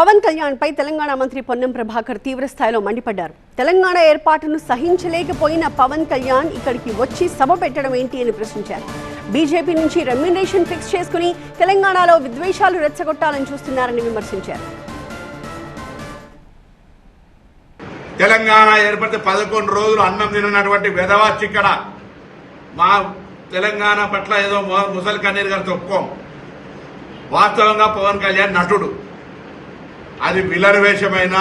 పవన్ కళ్యాణ్ పై తెలంగాణ మంత్రి పొన్నం ప్రభాకర్ తీవ్ర స్థాయిలో మండిపడ్డారు. తెలంగాణ ఏర్పాటును సహించలేకపోయిన పవన్ కళ్యాణ్ ఇక్కడికి వచ్చి సభ పెట్టడం ఏంటి అని ప్రశ్నించారు. బీజేపీ నుంచి రెమ్యునరేషన్ ఫిక్స్ చేసుకుని తెలంగాణలో విద్వేషాలు రెచ్చగొట్టాలని చూస్తున్నారని విమర్శించారు. తెలంగాణ ఏర్పడితే 11 రోజులు అన్నం తినటువంటి వెధవాచి ఇక్కడ మా తెలంగాణ పట్ల ఏదో ముసలి కన్నీరు గారు చెప్పుకోం. వాస్తవంగా పవన్ కళ్యాణ్ నటుడు. అది విలన్ వేషమైనా,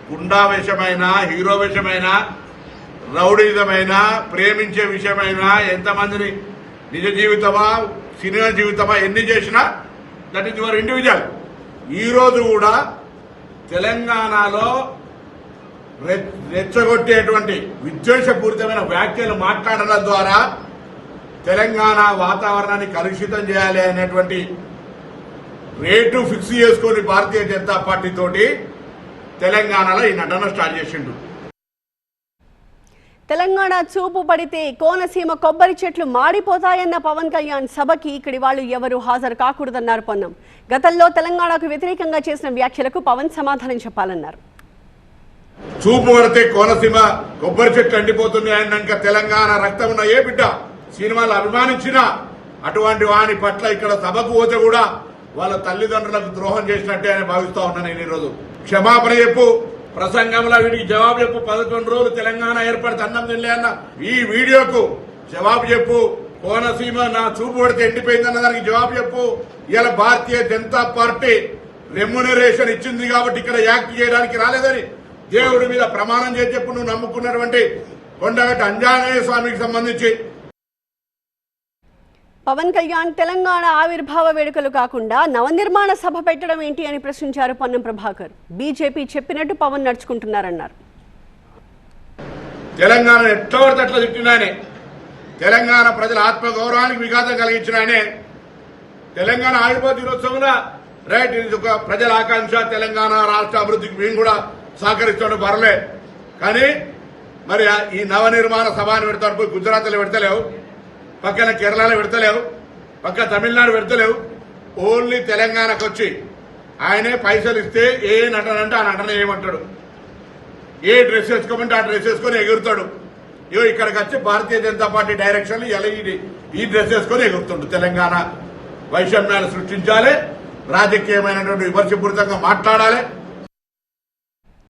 గుండా వేషమైనా, హీరో వేషమైనా, రౌడీజమైనా, ప్రేమించే విషయమైనా, ఎంతమందిని నిజ జీవితమా సినిమా జీవితమా ఎన్ని చేసినా దట్ ఈస్ యువర్ ఇండివిజువల్. ఈరోజు కూడా తెలంగాణలో రెచ్చగొట్టేటువంటి విద్వేషపూరితమైన వ్యాఖ్యలు మాట్లాడడం ద్వారా తెలంగాణ వాతావరణాన్ని కలుషితం చేయాలి అనేటువంటి రేటు ఫిక్స్ చేసుకుని భారతీయ జనతా పార్టీ తోటి తెలంగాణలో ఈ నటన స్టార్ట్ చేసిండు. తెలంగాణ చూపు పడితే కోనసీమ కొబ్బరి చెట్లు మాడిపోతాయన్న పవన్ కళ్యాణ్ సభకి ఇక్కడి వాళ్ళు ఎవరు హాజరు కాకూడదన్నారు పొన్నం. గతంలో తెలంగాణకు వ్యతిరేకంగా చేసిన వ్యాఖ్యలకు పవన్ సమాధానం చెప్పాలన్నారు. చూపు పడితే కోనసీమ కొబ్బరి చెట్లు ఎండిపోతున్నాయన్నాక తెలంగాణ రక్తం ఉన్న ఏ బిడ్డ సినిమాలు అభిమానించినా అటువంటి వాని పట్ల ఇక్కడ సభకు పోతే కూడా వాళ్ళ తల్లిదండ్రులకు ద్రోహం చేసినట్టే అని భావిస్తా ఉన్నాను. నేను ఈరోజు క్షమాపణ చెప్పు, ప్రసంగంలో వీడికి జవాబు చెప్పు. 11 రోజులు తెలంగాణ ఏర్పడితే అన్నం తినలే అన్న ఈ వీడియోకు జవాబు చెప్పు. కోనసీమ నా చూపు పడితే ఎండిపోయిందన్న దానికి జవాబు చెప్పు. ఇలా భారతీయ జనతా పార్టీ రెమ్యునరేషన్ ఇచ్చింది కాబట్టి ఇక్కడ యాక్ట్ చేయడానికి రాలేదని దేవుడి మీద ప్రమాణం చేసి చెప్పు. నువ్వు నమ్ముకున్నటువంటి కొండగట్టు అంజనేయ స్వామికి సంబంధించి పవన్ కళ్యాణ్ తెలంగాణ ఆవిర్భావ వేడుకలు కాకుండా నవనిర్మాణ సభ పెట్టడం ఏంటి అని ప్రశ్నించారు పొన్నం ప్రభాకర్. బీజేపీ చెప్పినట్టు పవన్ నడుచుకుంటున్నారన్నారు. తెలంగాణ ఎట్లా పడితే అట్లా తిట్టినాయనే, తెలంగాణ ప్రజల ఆత్మగౌరవానికి విఘాతం కలిగించిన ఆయనే తెలంగాణ ఆవిర్భావ దినోత్సవం రైట్, ఇది ఒక ప్రజల ఆకాంక్ష. తెలంగాణ రాష్ట్ర అభివృద్ధికి మేము కూడా సహకరిస్తాడు పర్లే. కానీ మరి ఈ నవనిర్మాణ సభను పెడతాడు. పోయి గుజరాత్లో పెడతలేవు, పక్కన కేరళలో పెడతలేవు, పక్క తమిళనాడు పెడతలేవు. ఓన్లీ తెలంగాణకు వచ్చి ఆయనే పైసలు ఇస్తే ఏ నటన అంటే ఆ నటన ఏమంటాడు, ఏ డ్రెస్ వేసుకోమంటే ఆ డ్రెస్ వేసుకొని ఎగురుతాడు. ఇగో ఇక్కడికి వచ్చి భారతీయ జనతా పార్టీ డైరెక్షన్ ఇలా ఈ డ్రెస్ వేసుకొని ఎగురుతుండు. తెలంగాణ వైషమ్యాలు సృష్టించాలి, రాజకీయమైనటువంటి విమర్శపూరితంగా మాట్లాడాలి.